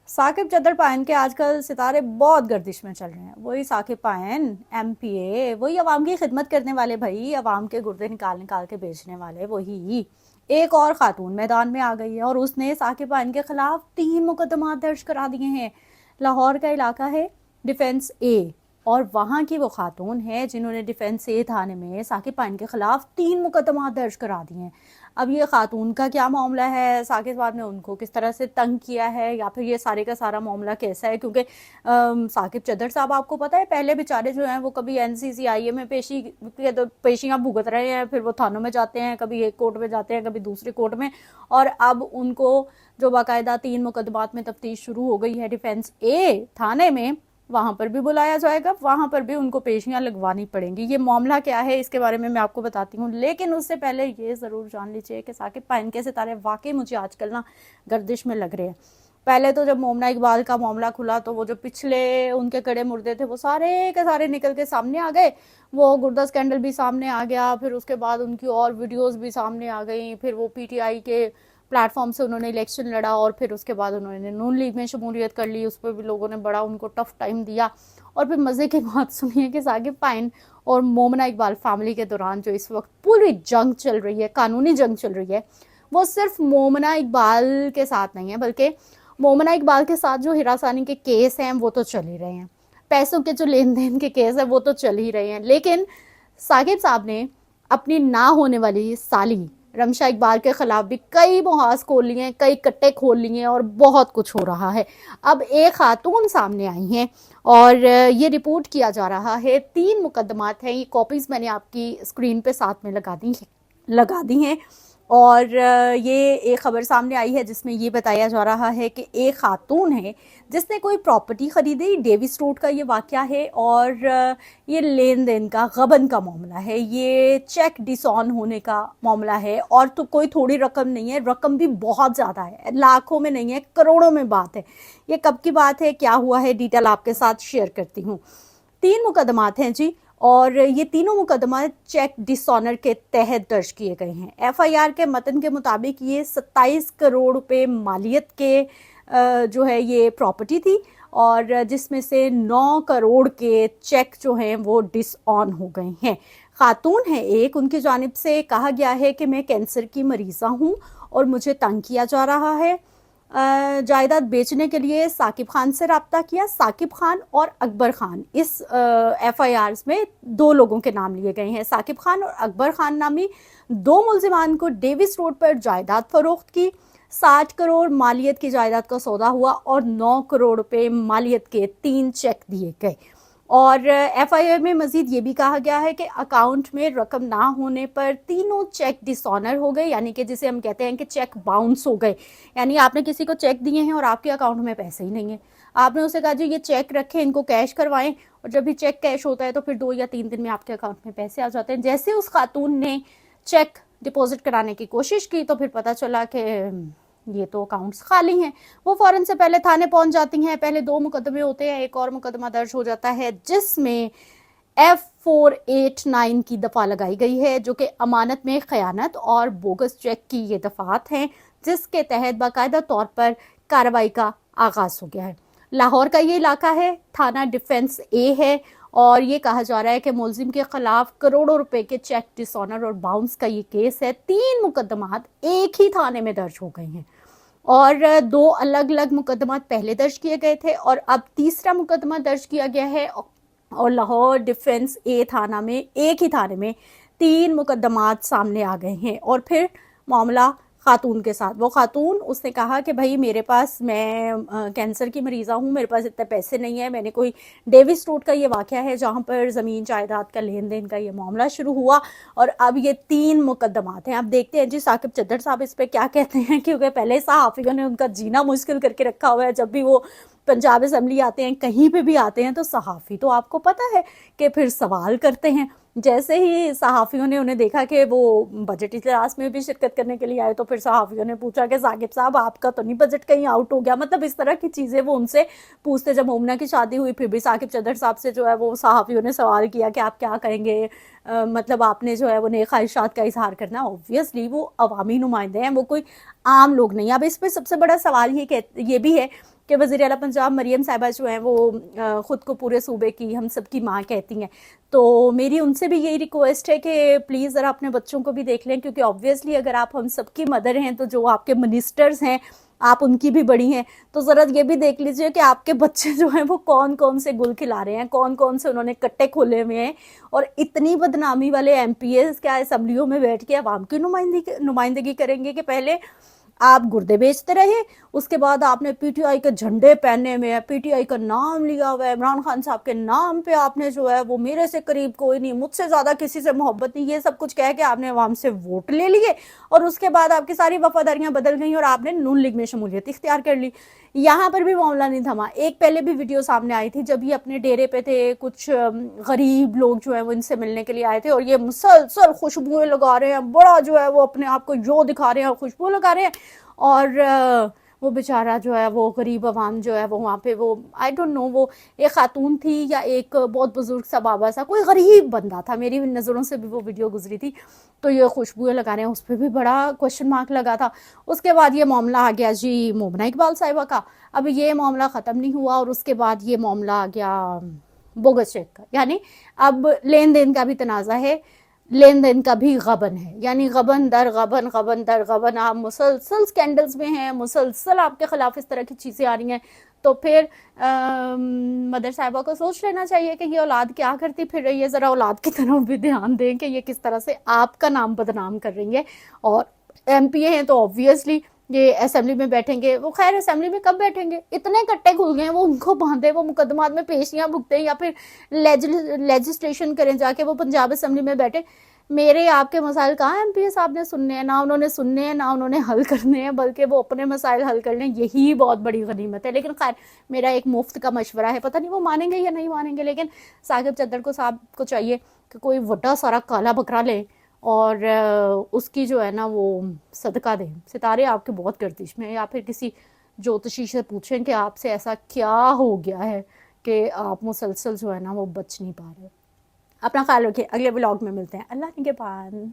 साकिब चद्दर पायन के आजकल सितारे बहुत गर्दिश में चल रहे हैं। वही साकिब पायन, एमपीए, वही अवाम की खिदमत करने वाले भाई, अवाम के गुर्दे निकाल निकाल के बेचने वाले। वही एक और खातून मैदान में आ गई है और उसने साकिब पायन के खिलाफ 3 मुकदमा दर्ज करा दिए हैं। लाहौर का इलाका है डिफेंस ए, और वहाँ की वो खातून है जिन्होंने डिफेंस ए थाने में साकिब पायन के खिलाफ 3 मुकदमा दर्ज करा दिए हैं। अब ये खातून का क्या मामला है, साकिब साहब ने उनको किस तरह से तंग किया है, या फिर ये सारे का सारा मामला कैसा है, क्योंकि साकिब चद्दर साहब आपको पता है पहले बेचारे जो हैं वो कभी एनसीसीआईए में तो पेशियां भुगत रहे हैं, फिर वो थानों में जाते हैं, कभी एक कोर्ट में जाते हैं, कभी दूसरे कोर्ट में, और अब उनको जो बाकायदा 3 मुकदमात में तफ्तीश शुरू हो गई है डिफेंस ए थाने में, वहां पर भी बुलाया जाएगा, वहां पर भी उनको पेशियां लगवानी पड़ेंगी। ये मामला क्या है इसके बारे में मैं आपको बताती हूँ, लेकिन उससे पहले ये जरूर जान लीजिए कि साकिब पायन के सितारे वाकई मुझे आजकल ना गर्दिश में लग रहे हैं। पहले तो जब मोमना इकबाल का मामला खुला तो वो जो पिछले उनके कड़े मुर्दे थे वो सारे के सारे निकल के सामने आ गए। वो गुर्दा स्कैंडल भी सामने आ गया, फिर उसके बाद उनकी और वीडियोस भी सामने आ गई, फिर वो पीटीआई के प्लेटफॉर्म से उन्होंने इलेक्शन लड़ा और फिर उसके बाद उन्होंने नून लीग में शमूलियत कर ली, उस पर भी लोगों ने बड़ा उनको टफ टाइम दिया। और फिर मज़े की बात सुनिए कि साकिब पायन और मोमना इकबाल फैमिली के दौरान जो इस वक्त पूरी जंग चल रही है, कानूनी जंग चल रही है, वो सिर्फ मोमना इकबाल के साथ नहीं है, बल्कि मोमना इकबाल के साथ जो हिरासानी के केस हैं वो तो चल ही रहे हैं, पैसों के जो लेन देन के केस है वो तो चल ही रहे हैं, लेकिन साकिब साहब ने अपनी ना होने वाली साली रमशा इकबाल के खिलाफ भी कई मुहाज खोल लिए हैं, कई कट्टे खोल लिए हैं और बहुत कुछ हो रहा है। अब एक खातून सामने आई हैं और ये रिपोर्ट किया जा रहा है 3 मुकदमात हैं। ये कॉपीज मैंने आपकी स्क्रीन पे साथ में लगा दी हैं। और ये एक खबर सामने आई है जिसमें ये बताया जा रहा है कि एक खातून है जिसने कोई प्रॉपर्टी खरीदी, डेविस रोड का ये वाकया है, और ये लेन देन का गबन का मामला है, ये चेक डिसऑन होने का मामला है, और तो कोई थोड़ी रकम नहीं है, रकम भी बहुत ज़्यादा है, लाखों में नहीं है, करोड़ों में बात है। ये कब की बात है, क्या हुआ है, डिटेल आपके साथ शेयर करती हूँ। 3 मुकदमात हैं जी, और ये तीनों मुकदमा चेक डिसऑनर के तहत दर्ज किए गए हैं। एफआईआर के मतन के मुताबिक ये 27 करोड़ रुपए मालियत के जो है ये प्रॉपर्टी थी, और जिसमें से 9 करोड़ के चेक जो हैं वो डिसऑन हो गए हैं। खातून है एक, उनकी जानिब से कहा गया है कि मैं कैंसर की मरीज़ा हूँ और मुझे तंग किया जा रहा है। जायदाद बेचने के लिए साकिब खान से रब्ता किया। साकिब खान और अकबर खान, इस एफआईआर में 2 लोगों के नाम लिए गए हैं। साकिब खान और अकबर खान नामी 2 मुल्जिमान को डेविस रोड पर जायदाद फरोख्त की, 60 करोड़ मालियत की जायदाद का सौदा हुआ और 9 करोड़ रुपए मालियत के 3 चेक दिए गए। और एफआईआर में मजीद ये भी कहा गया है कि अकाउंट में रकम ना होने पर तीनों चेक डिसऑनर हो गए, यानी कि जिसे हम कहते हैं कि चेक बाउंस हो गए। यानी आपने किसी को चेक दिए हैं और आपके अकाउंट में पैसे ही नहीं है, आपने उसे कहा जी ये चेक रखें, इनको कैश करवाएं, और जब भी चेक कैश होता है तो फिर 2 या 3 दिन में आपके अकाउंट में पैसे आ जाते हैं। जैसे उस खातून ने चेक डिपॉजिट कराने की कोशिश की तो फिर पता चला कि ये तो अकाउंट्स खाली हैं। वो फौरन से पहले थाने पहुंच जाती हैं। पहले 2 मुकदमे होते हैं, एक और मुकदमा दर्ज हो जाता है जिसमें F489 की दफा लगाई गई है, जो कि अमानत में खयानत और बोगस चेक की ये दफात हैं, जिसके तहत बाकायदा तौर पर कार्रवाई का आगाज हो गया है। लाहौर का ये इलाका है, थाना डिफेंस ए है, और ये कहा जा रहा है कि मुलजिम के खिलाफ करोड़ों रुपए के चेक डिसऑनर और बाउंस का ये केस है। 3 मुकदमात एक ही थाने में दर्ज हो गए हैं, और 2 अलग अलग मुकदमा पहले दर्ज किए गए थे और अब तीसरा मुकदमा दर्ज किया गया है। और लाहौर डिफेंस ए थाना में, एक ही थाने में 3 मुकदमात सामने आ गए हैं। और फिर मामला खातून के साथ, वो खातून उसने कहा कि भाई मेरे पास, मैं कैंसर की मरीज़ा हूँ, मेरे पास इतने पैसे नहीं है, मैंने कोई डेविस रोड का ये वाक़या है जहाँ पर ज़मीन जायदाद का लेन देन का ये मामला शुरू हुआ, और अब ये 3 मुकदमात हैं। अब देखते हैं जी साकिब चद्दर साहब इस पर क्या कहते हैं, क्योंकि पहले सहाफ़ियों ने उनका जीना मुश्किल करके रखा हुआ है। जब भी वो पंजाब असम्बली आते हैं, कहीं पे भी आते हैं, तो सहाफ़ी तो आपको पता है कि फिर सवाल करते हैं। जैसे ही सहाफ़ियों ने उन्हें देखा कि वो बजट इजलास में भी शिरकत करने के लिए आए, तो फिर सहाफ़ियों ने पूछा कि साकिब साहब आपका तो नहीं बजट कहीं आउट हो गया, मतलब इस तरह की चीज़ें वो उनसे पूछते। जब मोमना की शादी हुई फिर भी साकिब चद्दर साहब से जो है वो सहाफ़ियों ने सवाल किया कि आप क्या करेंगे, मतलब आपने जो है वो नेक ख्वाहिशात का इजहार करना। ऑब्वियसली वो अवामी नुमाइंदे हैं, वो कोई आम लोग नहीं। अब इस पर सबसे बड़ा सवाल ये भी है کہ وزیر اعلیٰ پنجاب مریم صاحبہ جو ہیں وہ خود کو پورے صوبے کی ہم سب کی ماں کہتی ہیں. تو میری ان سے بھی یہی ریکویسٹ ہے کہ پلیز ذرا اپنے بچوں کو بھی دیکھ لیں, کیونکہ آبویسلی اگر آپ ہم سب کی مدر ہیں تو جو آپ کے منسٹرز ہیں آپ ان کی بھی بڑی ہیں, تو ذرا یہ بھی دیکھ لیجئے کہ آپ کے بچے جو ہیں وہ کون کون سے گل کھلا رہے ہیں, کون کون سے انہوں نے کٹے کھولے ہوئے ہیں, اور اتنی بدنامی والے ایم پی ایز کیا اسمبلیوں میں بیٹھ کے عوام کی نمائندگی کریں گے کہ پہلے آپ گردے بیچتے رہے, اس کے بعد آپ نے پی ٹی آئی کے جھنڈے پہنے ہوئے ہیں, پی ٹی آئی کا نام لیا ہوا ہے, عمران خان صاحب کے نام پہ آپ نے جو ہے وہ میرے سے قریب کوئی نہیں, مجھ سے زیادہ کسی سے محبت نہیں, یہ سب کچھ کہہ کے آپ نے عوام سے ووٹ لے لیے, اور اس کے بعد آپ کی ساری وفاداریاں بدل گئیں اور آپ نے نون لیگ میں شمولیت اختیار کر لی. یہاں پر بھی معاملہ نہیں تھما. ایک پہلے بھی ویڈیو سامنے آئی تھی جب یہ اپنے ڈیرے پہ تھے, کچھ غریب لوگ جو ہیں وہ ان سے ملنے کے لیے آئے تھے, اور یہ مسلسل خوشبوئیں لگا رہے ہیں, بڑا جو ہے وہ اپنے آپ کو جو دکھا رہے ہیں خوشبو لگا رہے ہیں, اور وہ بیچارہ جو ہے وہ غریب عوام جو ہے وہ وہاں پہ وہ آئی ڈونٹ نو وہ ایک خاتون تھی یا ایک بہت بزرگ سا بابا سا کوئی غریب بندہ تھا, میری نظروں سے بھی وہ ویڈیو گزری تھی, تو یہ خوشبوئیں لگا رہے ہیں, اس پہ بھی بڑا کوشچن مارک لگا تھا. اس کے بعد یہ معاملہ آ گیا جی مومنہ اقبال صاحبہ کا. اب یہ معاملہ ختم نہیں ہوا, اور اس کے بعد یہ معاملہ آ گیا بوگس چیک کا, یعنی اب لین دین کا بھی تنازع ہے, لین دین کا بھی غبن ہے, یعنی غبن در غبن, غبن در غبن. آپ مسلسل سکینڈلز میں ہیں, مسلسل آپ کے خلاف اس طرح کی چیزیں آ رہی ہیں, تو پھر مدر صاحبہ کو سوچ لینا چاہیے کہ یہ اولاد کیا کرتی پھر رہی ہے. ذرا اولاد کی طرف بھی دھیان دیں کہ یہ کس طرح سے آپ کا نام بدنام کر رہی ہے. اور ایم پی اے ہیں تو آبویسلی یہ اسمبلی میں بیٹھیں گے, وہ خیر اسمبلی میں کب بیٹھیں گے, اتنے کٹے کھل گئے ہیں, وہ ان کو باندھے, وہ مقدمات میں پیشیاں بھگتے یا پھر لیجسلیشن کریں جا کے, وہ پنجاب اسمبلی میں بیٹھے. میرے آپ کے مسائل کہاں ایم پی اے صاحب نے سننے ہیں, نہ انہوں نے سننے ہیں, نہ انہوں نے حل کرنے ہیں, بلکہ وہ اپنے مسائل حل کر لیں, یہی بہت بڑی غنیمت ہے. لیکن خیر میرا ایک مفت کا مشورہ ہے, پتہ نہیں وہ مانیں گے یا نہیں مانیں گے, لیکن ثاقب چدر کو صاحب کو چاہیے کہ کوئی وڈا سارا کالا بکرا لے اور اس کی جو ہے نا وہ صدقہ دیں. ستارے آپ کے بہت گردش میں ہیں, یا پھر کسی جوتشی سے پوچھیں کہ آپ سے ایسا کیا ہو گیا ہے کہ آپ مسلسل جو ہے نا وہ بچ نہیں پا رہے. اپنا خیال رکھیے, اگلے ولاگ میں ملتے ہیں. اللہ نگہبان.